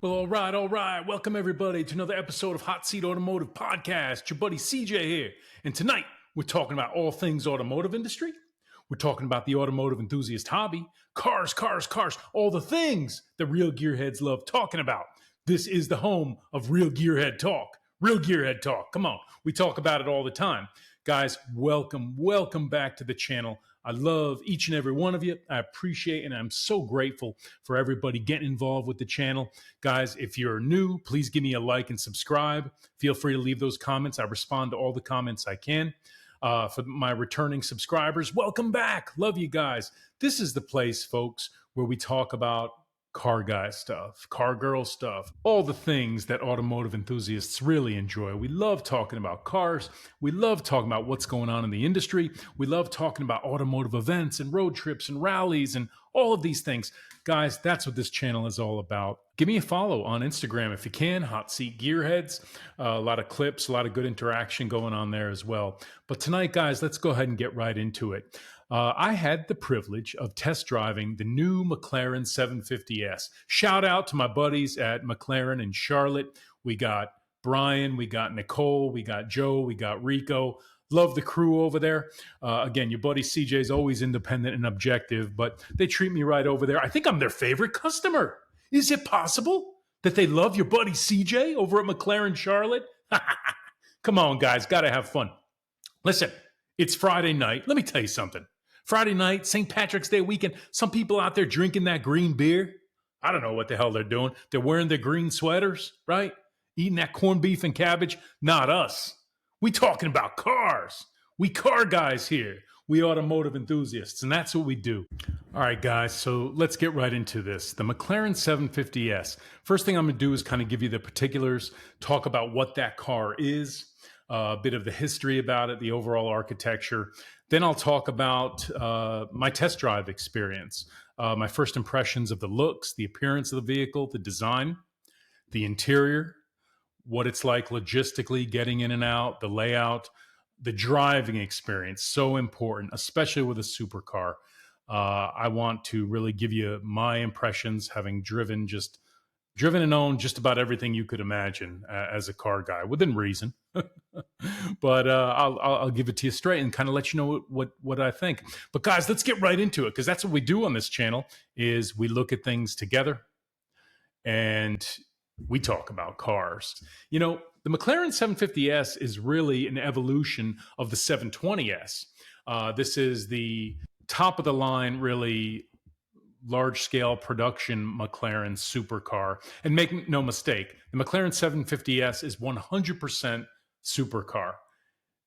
Well, all right. Welcome everybody to another episode of Hot Seat Automotive Podcast. Your buddy CJ here. And tonight we're talking about all things automotive industry. We're talking about the automotive enthusiast hobby, cars, all the things that real gearheads love talking about. This is the home of real gearhead talk. Real gearhead talk. Come on. We talk about it all the time. Guys, welcome back to the channel. I love each and every one of you. I appreciate and I'm so grateful for everybody getting involved with the channel. Guys, if you're new, please give me a like and subscribe. Feel free to leave those comments. I respond to all the comments I can. For my returning subscribers, welcome back. Love you guys. This is the place, folks, where we talk about car guy stuff, car girl stuff, all the things that automotive enthusiasts really enjoy. We love talking about cars. We love talking about what's going on in the industry. We love talking about automotive events and road trips and rallies and all of these things. Guys, that's what this channel is all about. Give me a follow on Instagram if you can, Hot Seat Gearheads. A lot of clips, a lot of good interaction going on there as well. But tonight, guys, let's go ahead and get right into it. I had the privilege of test driving the new McLaren 750S. Shout out to my buddies at McLaren in Charlotte. We got Brian, we got Nicole, we got Joe, we got Rico. Love the crew over there. Again, your buddy CJ is always independent and objective, but they treat me right over there. I think I'm their favorite customer. Is it possible that they love your buddy CJ over at McLaren Charlotte? Come on, guys, got to have fun. Listen, it's Friday night. Let me tell you something. Friday night, St. Patrick's Day weekend, some people out there drinking that green beer. I don't know what the hell they're doing. They're wearing their green sweaters, right? Eating that corned beef and cabbage. Not us. We talking about cars. We car guys here. We automotive enthusiasts, and that's what we do. All right, guys, so let's get right into this. The McLaren 750S. First thing I'm going to do is kind of give you the particulars, talk about what that car is, a bit of the history about it, the overall architecture. Then I'll talk about my test drive experience, my first impressions of the looks, the appearance of the vehicle, the design, the interior, what it's like logistically getting in and out, the layout, the driving experience. So important, especially with a supercar. I want to really give you my impressions, having driven and owned just about everything you could imagine as a car guy, within reason. But I'll give it to you straight and kind of let you know what I think. But guys, let's get right into it, because that's what we do on this channel is we look at things together and we talk about cars. You know, the McLaren 750S is really an evolution of the 720S. This is the top of the line, really large-scale production McLaren supercar. And make no mistake, the McLaren 750S is 100% supercar.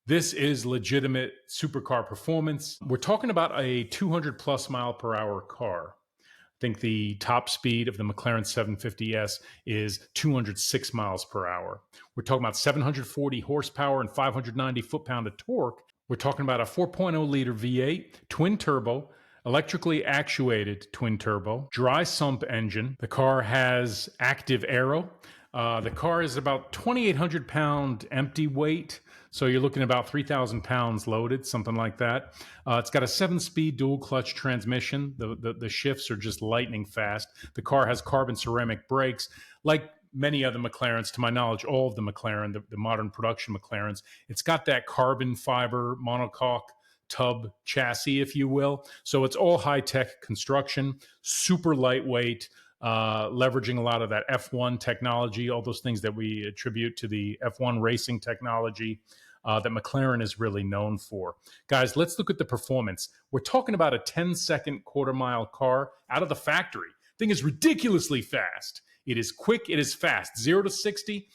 This is legitimate supercar performance. We're talking about a 200 plus mile per hour car. I think the top speed of the McLaren 750S is 206 miles per hour. We're talking about 740 horsepower and 590 foot-pound of torque. We're talking about a 4.0 liter V8, twin turbo, electrically actuated twin turbo, dry sump engine. The car has active aero. The car is about 2,800 pound empty weight. So you're looking at about 3,000 pounds loaded, something like that. It's got a 7-speed dual clutch transmission. The shifts are just lightning fast. The car has carbon ceramic brakes. Like many other McLarens, to my knowledge, all of the McLaren, the modern production McLarens, it's got that carbon fiber monocoque tub chassis, if you will. So it's all high-tech construction, super lightweight, leveraging a lot of that F1 technology, all those things that we attribute to the F1 racing technology that McLaren is really known for. Guys, let's look at the performance. We're talking about a 10-second quarter-mile car out of the factory. Thing is ridiculously fast. It is quick. It is fast. 0 to 60,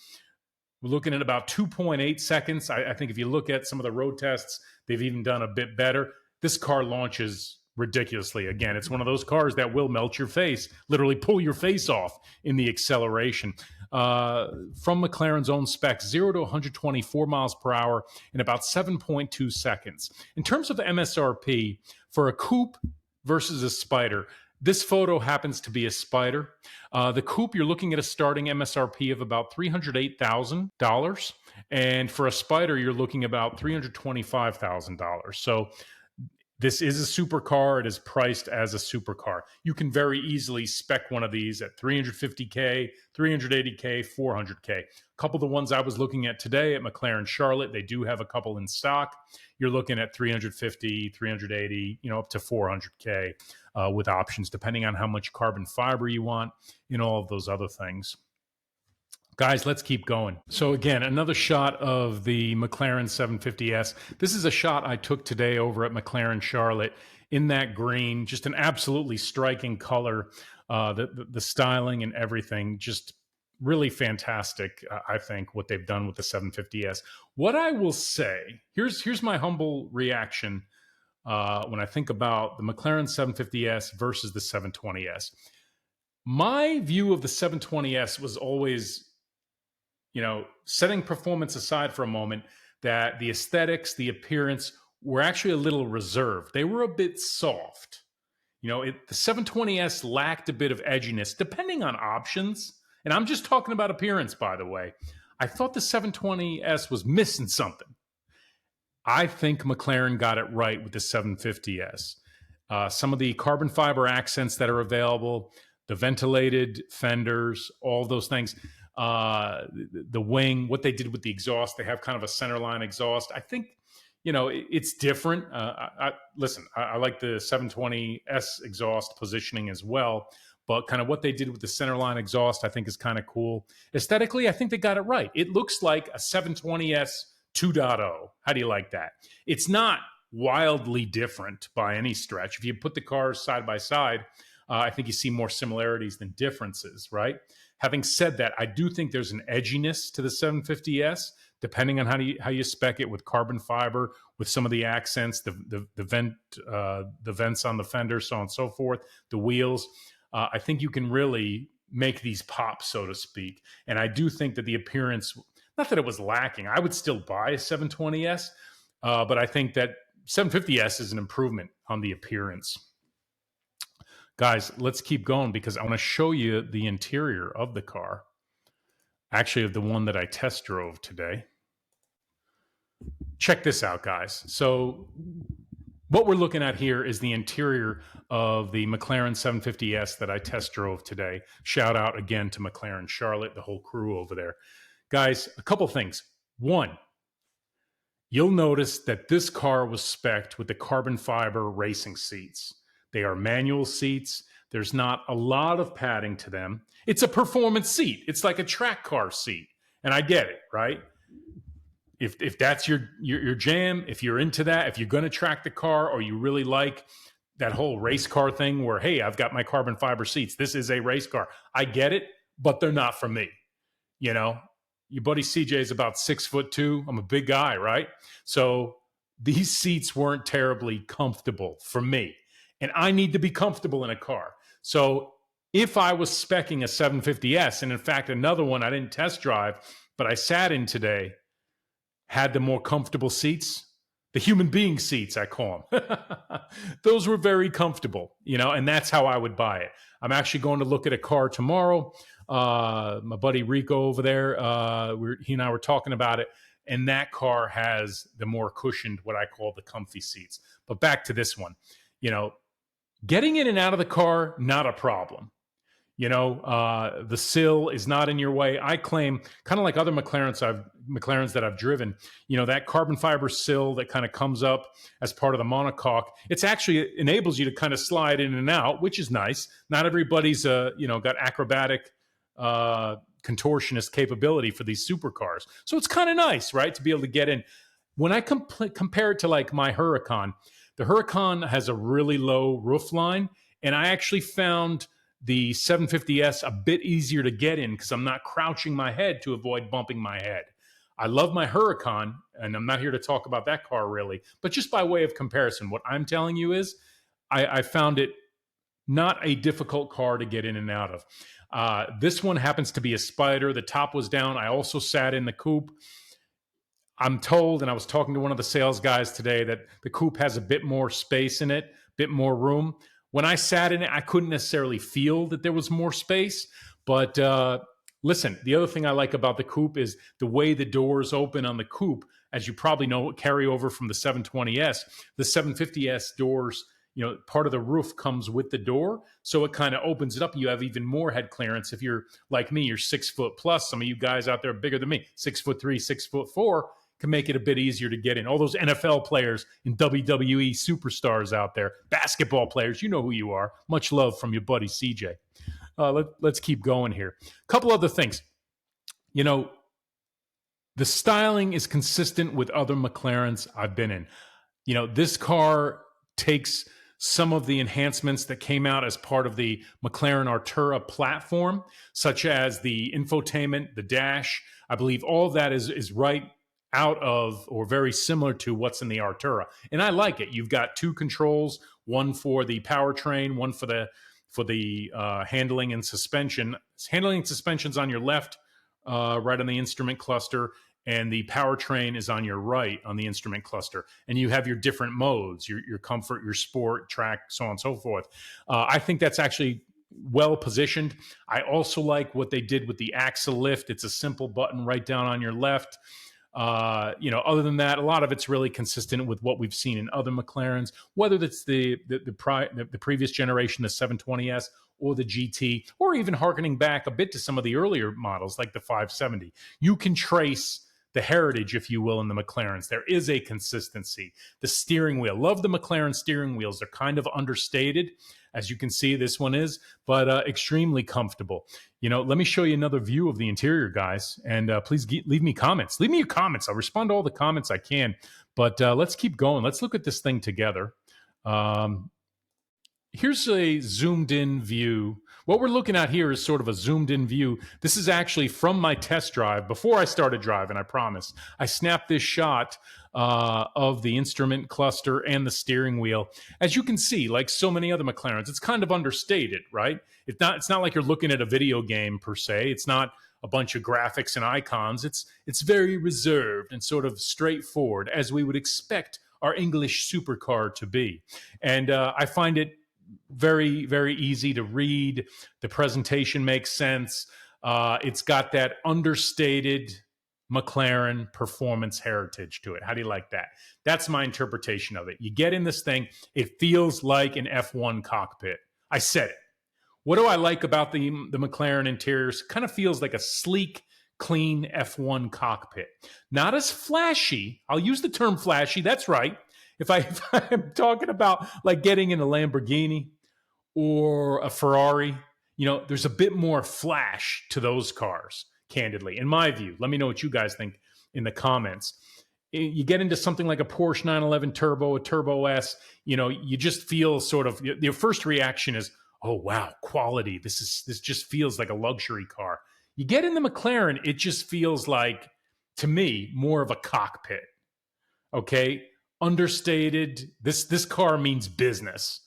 we're looking at about 2.8 seconds. I think if you look at some of the road tests, they've even done a bit better. This car launches ridiculously. Again, it's one of those cars that will melt your face, literally pull your face off in the acceleration. From McLaren's own specs, 0 to 124 miles per hour in about 7.2 seconds. In terms of MSRP, for a coupe versus a Spider, this photo happens to be a Spider. The coupe, you're looking at a starting MSRP of about $308,000. And for a Spider, you're looking about $325,000. So This is a supercar. It is priced as a supercar. You can very easily spec one of these at 350K, 380K, 400K. A couple of the ones I was looking at today at McLaren Charlotte, they do have a couple in stock. You're looking at 350, 380, up to 400K with options, depending on how much carbon fiber you want and all of those other things. Guys, let's keep going. So again, another shot of the McLaren 750S. This is a shot I took today over at McLaren Charlotte in that green, just an absolutely striking color. The styling and everything, just really fantastic, I think, what they've done with the 750S. What I will say, here's my humble reaction when I think about the McLaren 750S versus the 720S. My view of the 720S was always, setting performance aside for a moment, that the aesthetics, the appearance were actually a little reserved. They were a bit soft. The 720S lacked a bit of edginess, depending on options. And I'm just talking about appearance, by the way. I thought the 720S was missing something. I think McLaren got it right with the 750S. Some of the carbon fiber accents that are available, the ventilated fenders, all those things. The wing, what they did with the exhaust, they have kind of a centerline exhaust. I think, it's different. Listen, I like the 720S exhaust positioning as well, but kind of what they did with the centerline exhaust, I think is kind of cool. Aesthetically, I think they got it right. It looks like a 720S 2.0. How do you like that? It's not wildly different by any stretch. If you put the cars side by side, I think you see more similarities than differences, right? Having said that, I do think there's an edginess to the 750S, depending on how you spec it with carbon fiber, with some of the accents, the vents on the fender, so on and so forth, the wheels. I think you can really make these pop, so to speak. And I do think that the appearance, not that it was lacking. I would still buy a 720S, but I think that 750S is an improvement on the appearance. Guys, let's keep going because I want to show you the interior of the car. Actually, of the one that I test drove today. Check this out, guys. So what we're looking at here is the interior of the McLaren 750S that I test drove today. Shout out again to McLaren Charlotte, the whole crew over there. Guys, a couple things. One, you'll notice that this car was spec'd with the carbon fiber racing seats. They are manual seats. There's not a lot of padding to them. It's a performance seat. It's like a track car seat. And I get it, right? If that's your jam, if you're into that, if you're going to track the car or you really like that whole race car thing where, hey, I've got my carbon fiber seats. This is a race car. I get it, but they're not for me. Your buddy CJ is about 6'2". I'm a big guy, right? So these seats weren't terribly comfortable for me. And I need to be comfortable in a car. So if I was speccing a 750S, and in fact, another one I didn't test drive, but I sat in today, had the more comfortable seats, the human being seats, I call them. Those were very comfortable, and that's how I would buy it. I'm actually going to look at a car tomorrow. My buddy Rico over there, he and I were talking about it, and that car has the more cushioned, what I call the comfy seats. But back to this one, getting in and out of the car, not a problem. The sill is not in your way. I claim, kind of like other McLarens that I've driven, that carbon fiber sill that kind of comes up as part of the monocoque, it's actually enables you to kind of slide in and out, which is nice. Not everybody's, got acrobatic contortionist capability for these supercars. So it's kind of nice, right, to be able to get in. When I compare it to like my Huracan, the Huracan has a really low roof line, and I actually found the 750S a bit easier to get in because I'm not crouching my head to avoid bumping my head. I love my Huracan, and I'm not here to talk about that car really, but just by way of comparison, what I'm telling you is I found it not a difficult car to get in and out of. This one happens to be a Spider. The top was down. I also sat in the coupe. I'm told, and I was talking to one of the sales guys today, that the coupe has a bit more space in it, a bit more room. When I sat in it, I couldn't necessarily feel that there was more space. But listen, the other thing I like about the coupe is the way the doors open on the coupe as you probably know, carry over from the 720S. The 750S doors, part of the roof comes with the door, so it kind of opens it up. You have even more head clearance. If you're like me, you're 6 foot plus. Some of you guys out there are bigger than me, 6'3", 6'4", can make it a bit easier to get in. All those NFL players and WWE superstars out there, basketball players, you know who you are. Much love from your buddy CJ. Let's keep going here. A couple other things. The styling is consistent with other McLarens I've been in. This car takes some of the enhancements that came out as part of the McLaren Artura platform, such as the infotainment, the dash. I believe all of that is right out of or very similar to what's in the Artura. And I like it. You've got two controls, one for the powertrain, one for the handling and suspension. Handling and suspension's on your left, right on the instrument cluster, and the powertrain is on your right on the instrument cluster. And you have your different modes, your comfort, your sport, track, so on and so forth. I think that's actually well positioned. I also like what they did with the axle lift. It's a simple button right down on your left. Other than that, a lot of it's really consistent with what we've seen in other McLarens, whether that's the previous generation, the 720S, or the GT, or even harkening back a bit to some of the earlier models like the 570. You can trace the heritage, if you will, in the McLarens. There is a consistency. The steering wheel. Love the McLaren steering wheels. They're kind of understated, as you can see, this one is, but extremely comfortable. Let me show you another view of the interior, guys, and please leave me comments. Leave me your comments. I'll respond to all the comments I can, but let's keep going. Let's look at this thing together. Here's a zoomed in view. What we're looking at here is sort of a zoomed in view. This is actually from my test drive before I started driving, I promise. I snapped this shot of the instrument cluster and the steering wheel. As you can see, like so many other McLarens, it's kind of understated, right? It's not like you're looking at a video game per se. It's not a bunch of graphics and icons. It's very reserved and sort of straightforward, as we would expect our English supercar to be. And I find it very, very easy to read. The presentation makes sense. It's got that understated McLaren performance heritage to it. How do you like that? That's my interpretation of it. You get in this thing, it feels like an F1 cockpit. I said it. What do I like about the McLaren interiors? Kind of feels like a sleek, clean F1 cockpit. Not as flashy. I'll use the term flashy. That's right. If I'm talking about like getting in a Lamborghini or a Ferrari, there's a bit more flash to those cars, candidly, in my view. Let me know what you guys think in the comments. You get into something like a Porsche 911 Turbo, a Turbo S, you just feel sort of, your first reaction is, oh, wow, quality. This just feels like a luxury car. You get in the McLaren, it just feels like, to me, more of a cockpit. Okay? Understated. This car means business.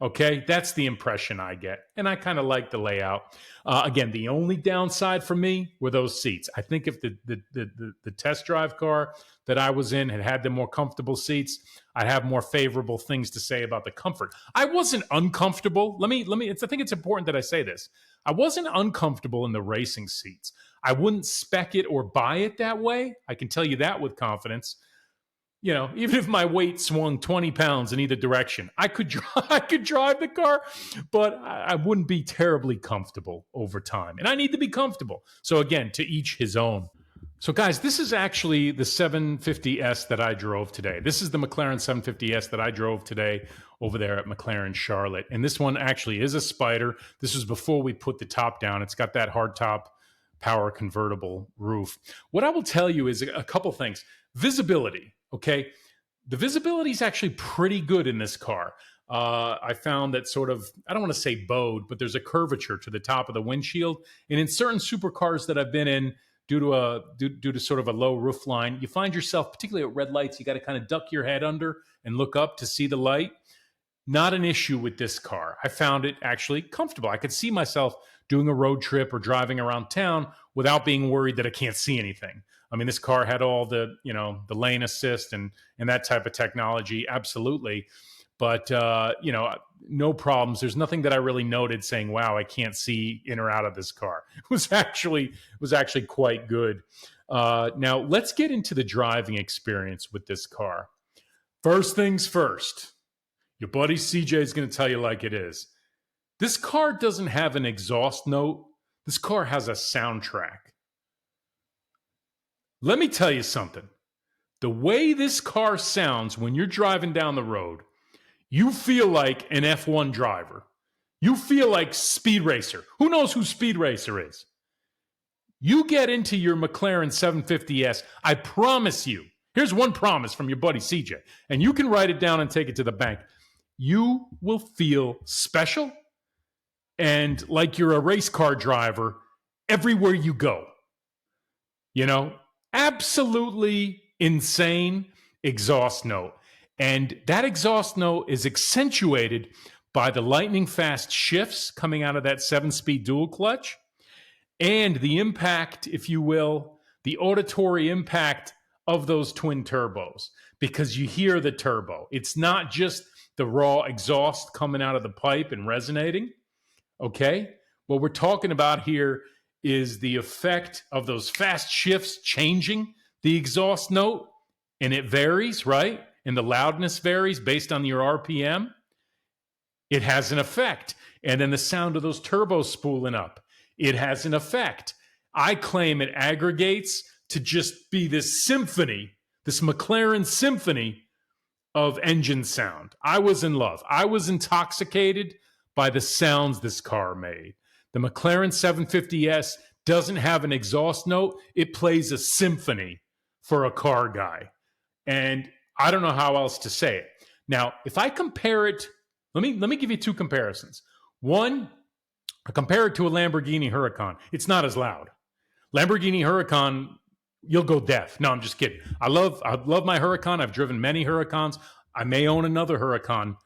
Okay, that's the impression I get, and I kind of like the layout. Again, the only downside for me were those seats. I think if the test drive car that I was in had the more comfortable seats, I'd have more favorable things to say about the comfort. I wasn't uncomfortable. Let me. I think it's important that I say this. I wasn't uncomfortable in the racing seats. I wouldn't spec it or buy it that way. I can tell you that with confidence. Even if my weight swung 20 pounds in either direction, I could drive the car, but I wouldn't be terribly comfortable over time. And I need to be comfortable. So again, to each his own. So guys, this is actually the 750S that I drove today. This is the McLaren 750S that I drove today over there at McLaren Charlotte. And this one actually is a Spider. This was before we put the top down. It's got that hardtop power convertible roof. What I will tell you is a couple things. Visibility. Okay, the visibility is actually pretty good in this car. I found that sort of, I don't want to say bowed, but there's a curvature to the top of the windshield. And in certain supercars that I've been in, due to sort of a low roof line, you find yourself, particularly at red lights, you got to kind of duck your head under and look up to see the light. Not an issue with this car. I found it actually comfortable. I could see myself doing a road trip or driving around town without being worried that I can't see anything. I mean, this car had all the lane assist and that type of technology, absolutely. But, no problems. There's nothing that I really noted saying, wow, I can't see in or out of this car. It was actually quite good. Now, let's get into the driving experience with this car. First things first, your buddy CJ is going to tell you like it is. This car doesn't have an exhaust note. This car has a soundtrack. Let me tell you something. The way this car sounds when you're driving down the road, you feel like an F1 driver. You feel like Speed Racer. Who knows who Speed Racer is? You get into your McLaren 750S, I promise you, here's one promise from your buddy CJ, and you can write it down and take it to the bank. You will feel special and like you're a race car driver everywhere you go. Absolutely insane exhaust note. And that exhaust note is accentuated by the lightning fast shifts coming out of that 7-speed dual clutch and the impact, if you will, the auditory impact of those twin turbos, because you hear the turbo. It's not just the raw exhaust coming out of the pipe and resonating. Okay? What we're talking about here is the effect of those fast shifts changing the exhaust note, and it varies, right? And the loudness varies based on your RPM. It has an effect. And then the sound of those turbos spooling up, it has an effect. I claim it aggregates to just be this symphony, this McLaren symphony of engine sound. I was in love. I was intoxicated by the sounds this car made. The McLaren 750S doesn't have an exhaust note. It plays a symphony for a car guy. And I don't know how else to say it. Now, if I compare it, let me give you two comparisons. One, I compare it to a Lamborghini Huracan. It's not as loud. Lamborghini Huracan, you'll go deaf. No, I'm just kidding. I love my Huracan. I've driven many Huracans. I may own another Huracan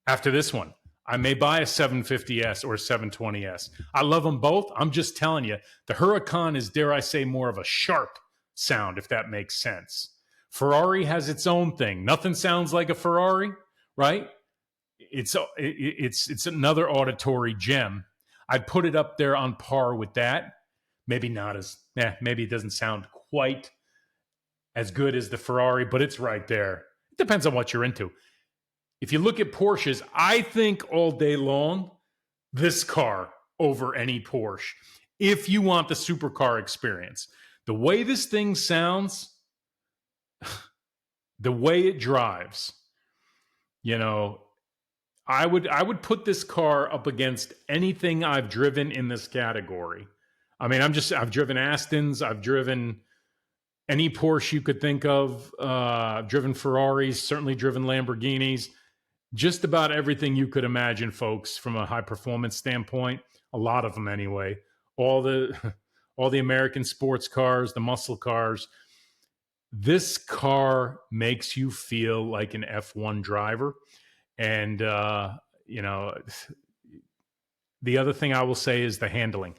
after this one. I may buy a 750S or a 720S. I love them both. I'm just telling you, the Huracan is, dare I say, more of a sharp sound, if that makes sense. Ferrari has its own thing. Nothing sounds like a Ferrari, right? It's another auditory gem. I'd put it up there on par with that. Maybe not as, maybe it doesn't sound quite as good as the Ferrari, but it's right there. It depends on what you're into. If you look at Porsches, I think all day long, this car over any Porsche. If you want the supercar experience, the way this thing sounds, the way it drives, I would put this car up against anything I've driven in this category. I mean, I've driven Astons, I've driven any Porsche you could think of, I've driven Ferraris, certainly driven Lamborghinis. Just about everything you could imagine, folks, from a high performance standpoint. A lot of them, anyway. All the American sports cars, the muscle cars. This car makes you feel like an F1 driver. And the other thing I will say is the handling.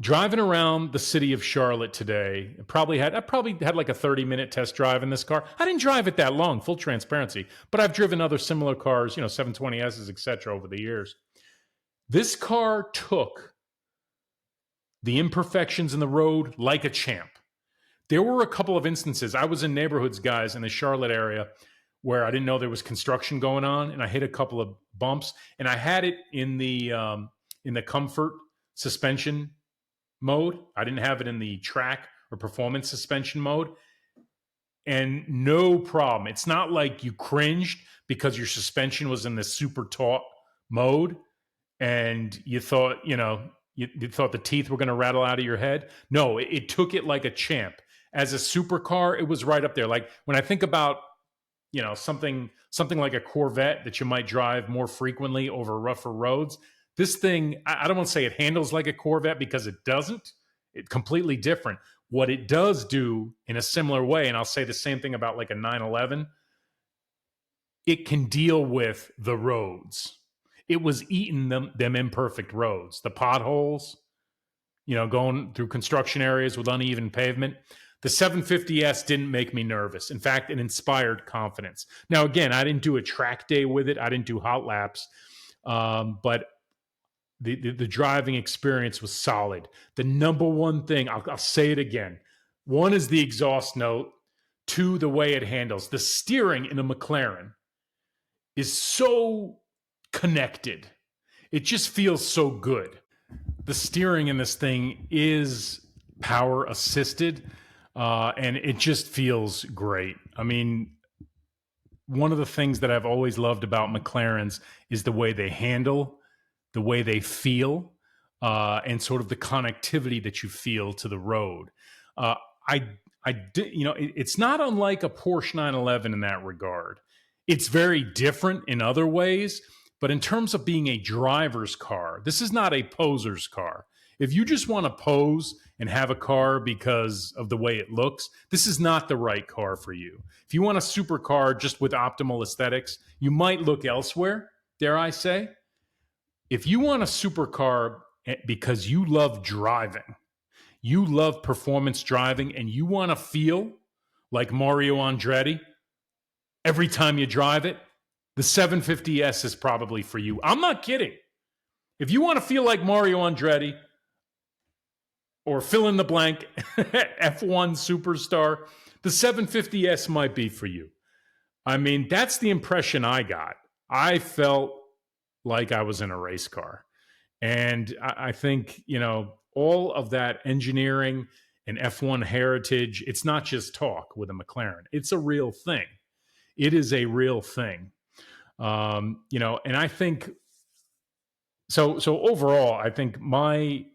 Driving around the city of Charlotte today, I probably had like a 30-minute test drive in this car. I didn't drive it that long, full transparency, but I've driven other similar cars, 720Ss, etc. over the years. This car took the imperfections in the road like a champ. There were a couple of instances. I was in neighborhoods, guys, in the Charlotte area where I didn't know there was construction going on, and I hit a couple of bumps, and I had it in the comfort suspension mode. I didn't have it in the track or performance suspension mode. And no problem. It's not like you cringed because your suspension was in this super taut mode and you thought, you thought the teeth were going to rattle out of your head. No, it took it like a champ. As a supercar, it was right up there. Like when I think about, something like a Corvette that you might drive more frequently over rougher roads, this thing, I don't want to say it handles like a Corvette because it doesn't. It's completely different. What it does do in a similar way, and I'll say the same thing about like a 911, it can deal with the roads. It was eating them imperfect roads, the potholes, going through construction areas with uneven pavement. The 750S didn't make me nervous. In fact, it inspired confidence. Now, again, I didn't do a track day with it. I didn't do hot laps, but the driving experience was solid. The number one thing, I'll say it again. One is the exhaust note. Two, the way it handles. The steering in a McLaren is so connected. It just feels so good. The steering in this thing is power assisted, and it just feels great. I mean, one of the things that I've always loved about McLarens is the way they handle, the way they feel, and sort of the connectivity that you feel to the road. Uh, I did, it's not unlike a Porsche 911 in that regard. It's very different in other ways, but in terms of being a driver's car, this is not a poser's car. If you just want to pose and have a car because of the way it looks, this is not the right car for you. If you want a supercar just with optimal aesthetics, you might look elsewhere, dare I say. If you want a supercar because you love driving, you love performance driving, and you want to feel like Mario Andretti every time you drive it, the 750S is probably for you. I'm not kidding. If you want to feel like Mario Andretti or fill in the blank F1 superstar, the 750S might be for you. I mean, that's the impression I got. I felt like I was in a race car. And I think, all of that engineering and F1 heritage, it's not just talk with a McLaren. It's a real thing. It is a real thing. And I think so overall, I think my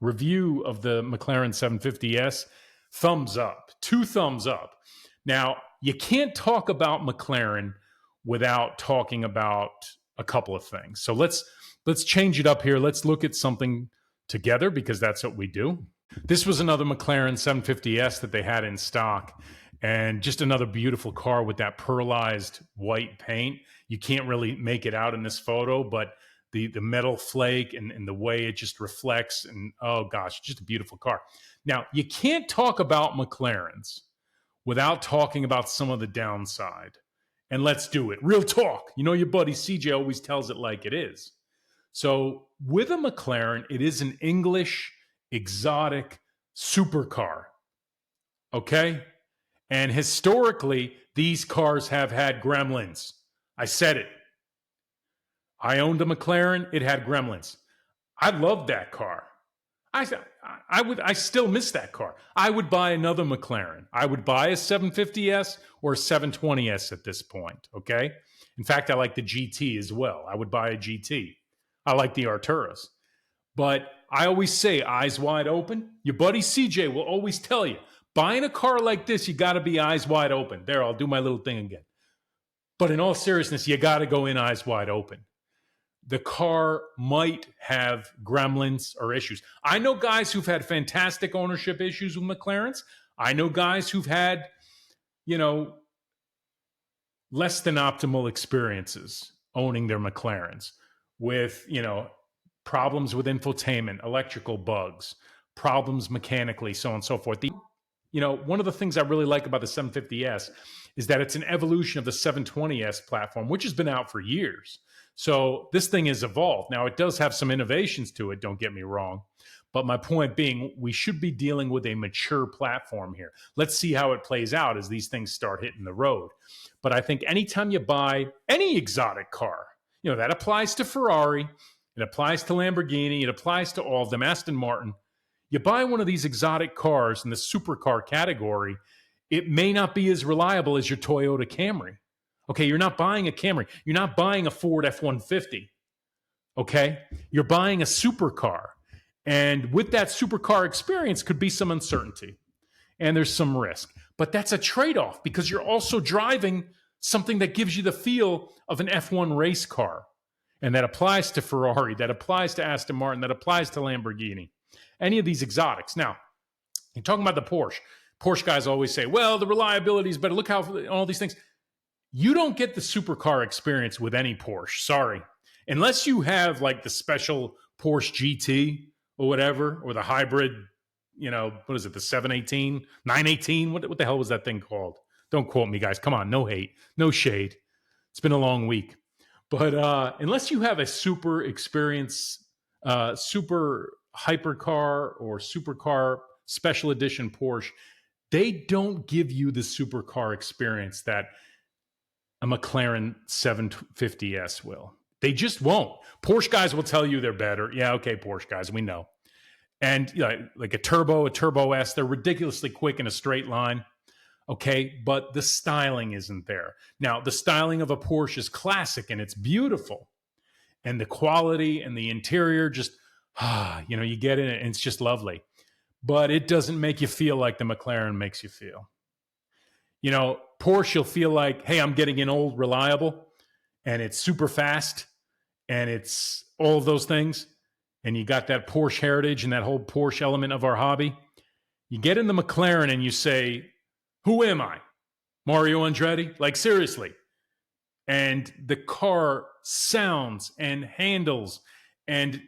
review of the McLaren 750S, thumbs up, 2 thumbs up. Now, you can't talk about McLaren without talking about a couple of things. So let's change it up here. Let's look at something together because that's what we do. This was another McLaren 750S that they had in stock, and just another beautiful car with that pearlized white paint. You can't really make it out in this photo, but the metal flake and the way it just reflects, and oh gosh, just a beautiful car. Now, you can't talk about McLarens without talking about some of the downside. And let's do it. Real talk. Your buddy CJ always tells it like it is. So with a McLaren, it is an English exotic supercar. Okay? And historically, these cars have had gremlins. I said it. I owned a McLaren. It had gremlins. I loved that car. I still miss that car. I would buy another McLaren. I would buy a 750S or a 720S at this point, okay? In fact, I like the GT as well. I would buy a GT. I like the Arturas. But I always say, eyes wide open. Your buddy CJ will always tell you, buying a car like this, you got to be eyes wide open. There, I'll do my little thing again. But in all seriousness, you got to go in eyes wide open. The car might have gremlins or issues. I know guys who've had fantastic ownership issues with McLarens. I know guys who've had, less than optimal experiences owning their McLarens with, problems with infotainment, electrical bugs, problems mechanically, so on and so forth. One of the things I really like about the 750S is that it's an evolution of the 720S platform, which has been out for years. So this thing has evolved. Now, it does have some innovations to it, don't get me wrong. But my point being, we should be dealing with a mature platform here. Let's see how it plays out as these things start hitting the road. But I think anytime you buy any exotic car, that applies to Ferrari, it applies to Lamborghini, it applies to all of them, Aston Martin. You buy one of these exotic cars in the supercar category, it may not be as reliable as your Toyota Camry. Okay, you're not buying a Camry. You're not buying a Ford F-150. Okay? You're buying a supercar. And with that supercar experience could be some uncertainty. And there's some risk. But that's a trade-off because you're also driving something that gives you the feel of an F1 race car. And that applies to Ferrari, that applies to Aston Martin, that applies to Lamborghini. Any of these exotics. Now, you're talking about the Porsche. Porsche guys always say, well, the reliability is better. Look how all these things. You don't get the supercar experience with any Porsche. Sorry. Unless you have like the special Porsche GT or whatever, or the hybrid, what is it, the 718, 918? What the hell was that thing called? Don't quote me, guys. Come on, no hate, no shade. It's been a long week. But unless you have a super experience, super hypercar or supercar special edition Porsche, they don't give you the supercar experience that a McLaren 750S will. They just won't. Porsche guys will tell you they're better. Yeah, okay, Porsche guys, we know. And like a Turbo S, they're ridiculously quick in a straight line. Okay, but the styling isn't there. Now, the styling of a Porsche is classic and it's beautiful. And the quality and the interior just, you get in it and it's just lovely. But it doesn't make you feel like the McLaren makes you feel. Porsche, you'll feel like, hey, I'm getting an old reliable and it's super fast and it's all of those things. And you got that Porsche heritage and that whole Porsche element of our hobby. You get in the McLaren and you say, who am I? Mario Andretti? Like, seriously. And the car sounds and handles and,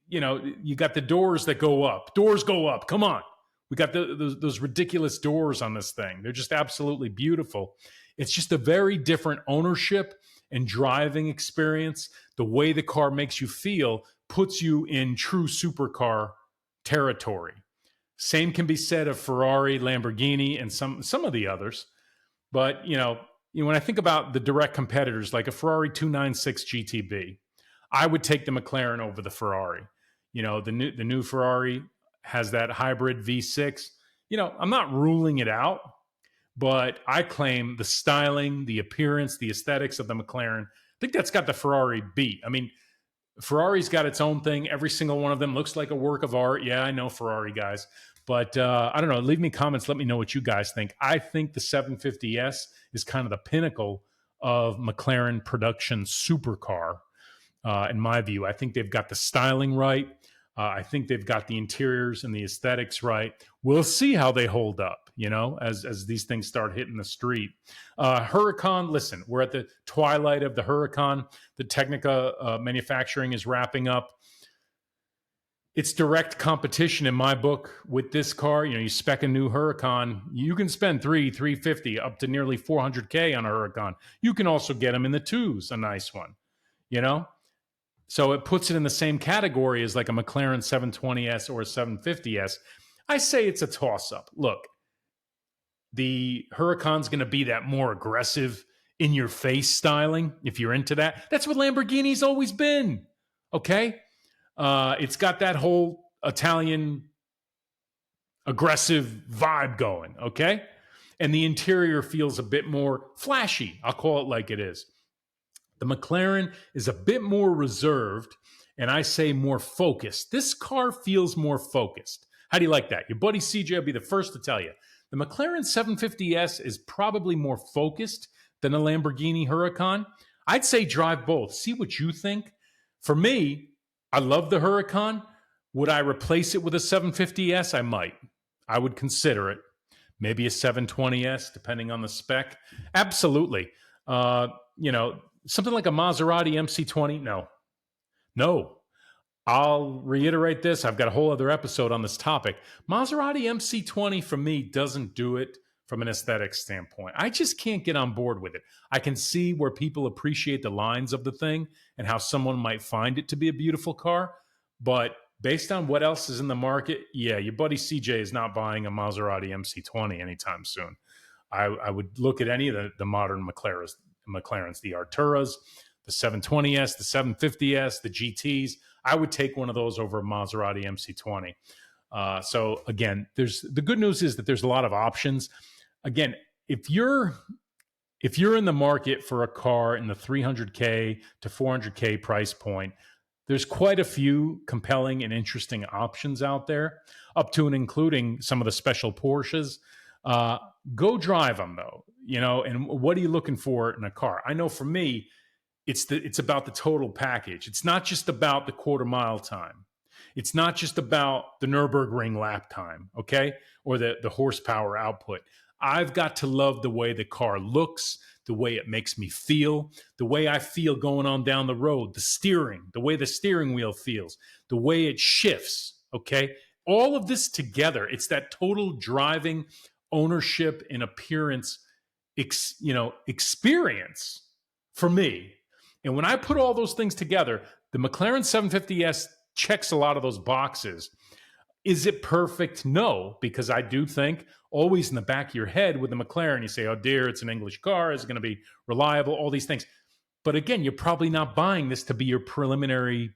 you got the doors that go up. Doors go up. Come on. We got those ridiculous doors on this thing. They're just absolutely beautiful. It's just a very different ownership and driving experience. The way the car makes you feel puts you in true supercar territory. Same can be said of Ferrari, Lamborghini, and some of the others. But, when I think about the direct competitors, like a Ferrari 296 GTB, I would take the McLaren over the Ferrari. The new Ferrari has that hybrid V6. I'm not ruling it out, but I claim the styling, the appearance, the aesthetics of the McLaren, I think that's got the Ferrari beat. I mean, Ferrari's got its own thing. Every single one of them looks like a work of art. Yeah, I know Ferrari guys. But I don't know. Leave me comments. Let me know what you guys think. I think the 750S is kind of the pinnacle of McLaren production supercar, in my view. I think they've got the styling right. I think they've got the interiors and the aesthetics right. We'll see how they hold up, as these things start hitting the street. Huracan, listen, we're at the twilight of the Huracan. The Technica manufacturing is wrapping up. It's direct competition in my book with this car. You spec a new Huracan, you can spend $350 up to nearly $400K on a Huracan. You can also get them in the twos, a nice one, So it puts it in the same category as like a McLaren 720S or a 750S. I say it's a toss-up. Look, the Huracan's going to be that more aggressive, in-your-face styling, if you're into that. That's what Lamborghini's always been, okay? It's got that whole Italian aggressive vibe going, okay? And the interior feels a bit more flashy. I'll call it like it is. The McLaren is a bit more reserved, and I say more focused. This car feels more focused. How do you like that? Your buddy CJ will be the first to tell you. The McLaren 750S is probably more focused than a Lamborghini Huracan. I'd say drive both. See what you think. For me, I love the Huracan. Would I replace it with a 750S? I might. I would consider it. Maybe a 720S, depending on the spec. Absolutely. Something like a Maserati MC20? No. I'll reiterate this. I've got a whole other episode on this topic. Maserati MC20 for me doesn't do it from an aesthetic standpoint. I just can't get on board with it. I can see where people appreciate the lines of the thing and how someone might find it to be a beautiful car. But based on what else is in the market, yeah, your buddy CJ is not buying a Maserati MC20 anytime soon. I would look at any of the modern McLarens, the Arturas, the 720S, the 750S, the GTs. I would take one of those over a Maserati MC20. So again, the good news is that there's a lot of options. Again, if you're in the market for a car in the $300K to $400K price point, there's quite a few compelling and interesting options out there, up to and including some of the special Porsches. Go drive them though, and what are you looking for in a car? I know for me, it's about the total package. It's not just about the quarter mile time. It's not just about the Nürburgring lap time, okay? Or the horsepower output. I've got to love the way the car looks, the way it makes me feel, the way I feel going on down the road, the steering, the way the steering wheel feels, the way it shifts, okay? all of this together, it's that total driving ownership and appearance, experience for me. And when I put all those things together, the McLaren 750S checks a lot of those boxes. Is it perfect? No, because I do think always in the back of your head with the McLaren, you say, oh dear, it's an English car. Is it going to be reliable? All these things. But again, you're probably not buying this to be your primary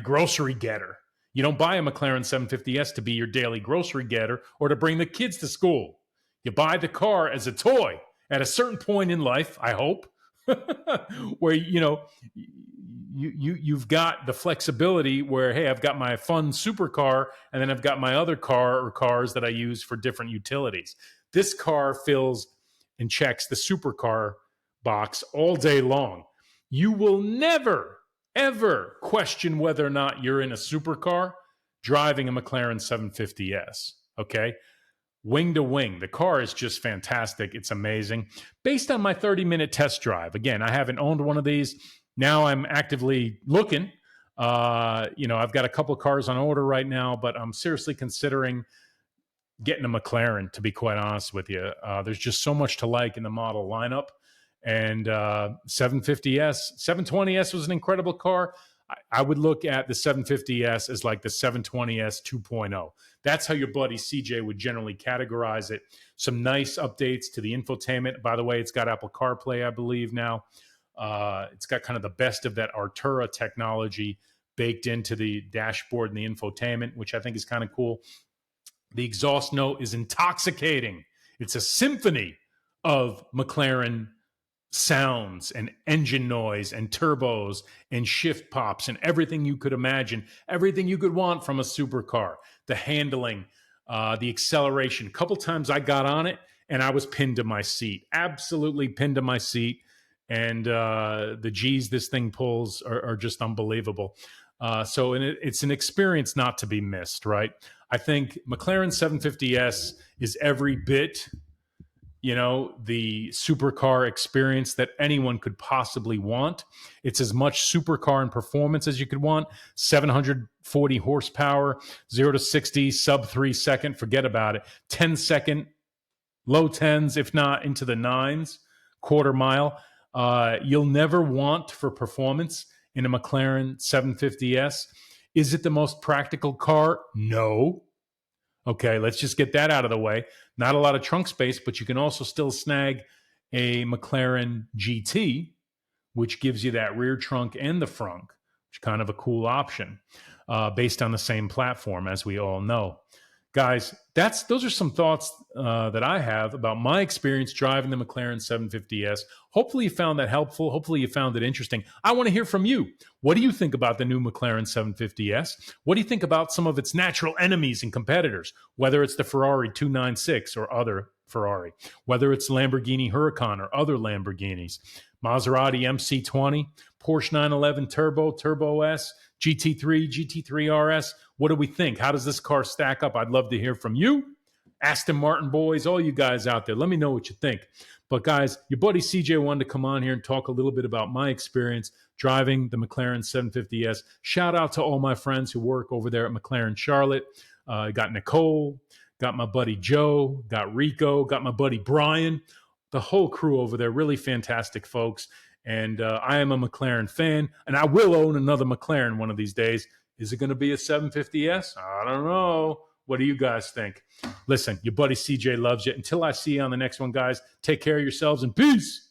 grocery getter. You don't buy a McLaren 750S to be your daily grocery getter or to bring the kids to school. You buy the car as a toy at a certain point in life, I hope, where, you've got the flexibility where, hey, I've got my fun supercar and then I've got my other car or cars that I use for different utilities. This car fills and checks the supercar box all day long. You will never, ever question whether or not you're in a supercar driving a McLaren 750S, okay? Wing to wing. The car is just fantastic. It's amazing. Based on my 30-minute test drive, again, I haven't owned one of these. Now I'm actively looking. I've got a couple of cars on order right now, but I'm seriously considering getting a McLaren, to be quite honest with you. There's just so much to like in the model lineup. And 750S, 720S was an incredible car. I would look at the 750S as like the 720S 2.0. That's how your buddy CJ would generally categorize it. Some nice updates to the infotainment. By the way, it's got Apple CarPlay, I believe, now. It's got kind of the best of that Artura technology baked into the dashboard and the infotainment, which I think is kind of cool. The exhaust note is intoxicating. It's a symphony of McLaren sounds and engine noise and turbos and shift pops and everything you could imagine, everything you could want from a supercar. The handling, the acceleration. A couple times I got on it and I was pinned to my seat, absolutely pinned to my seat. And the G's this thing pulls are just unbelievable. So it's an experience not to be missed, right? I think McLaren 750S is every bit, the supercar experience that anyone could possibly want. It's as much supercar and performance as you could want. 740 horsepower, 0 to 60, sub 3 second. Forget about it. 10-second, low 10s, if not into the 9s, quarter mile. You'll never want for performance in a McLaren 750S. Is it the most practical car? No. Okay, let's just get that out of the way. Not a lot of trunk space, but you can also still snag a McLaren GT, which gives you that rear trunk and the front, which is kind of a cool option based on the same platform, as we all know. Guys, those are some thoughts that I have about my experience driving the McLaren 750S. Hopefully you found that helpful. Hopefully you found it interesting. I want to hear from you. What do you think about the new McLaren 750S? What do you think about some of its natural enemies and competitors, whether it's the Ferrari 296 or other Ferrari, whether it's Lamborghini Huracan or other Lamborghinis, Maserati MC20, Porsche 911 Turbo S, GT3, GT3 RS. What do we think? How does this car stack up? I'd love to hear from you. Aston Martin boys, all you guys out there, let me know what you think. But guys, your buddy CJ wanted to come on here and talk a little bit about my experience driving the McLaren 750S. Shout out to all my friends who work over there at McLaren Charlotte. Got Nicole, got my buddy Joe, got Rico, got my buddy Brian, the whole crew over there. Really fantastic folks. And I am a McLaren fan, and I will own another McLaren one of these days. Is it going to be a 750S? I don't know. What do you guys think? Listen, your buddy CJ loves you. Until I see you on the next one, guys, take care of yourselves and peace.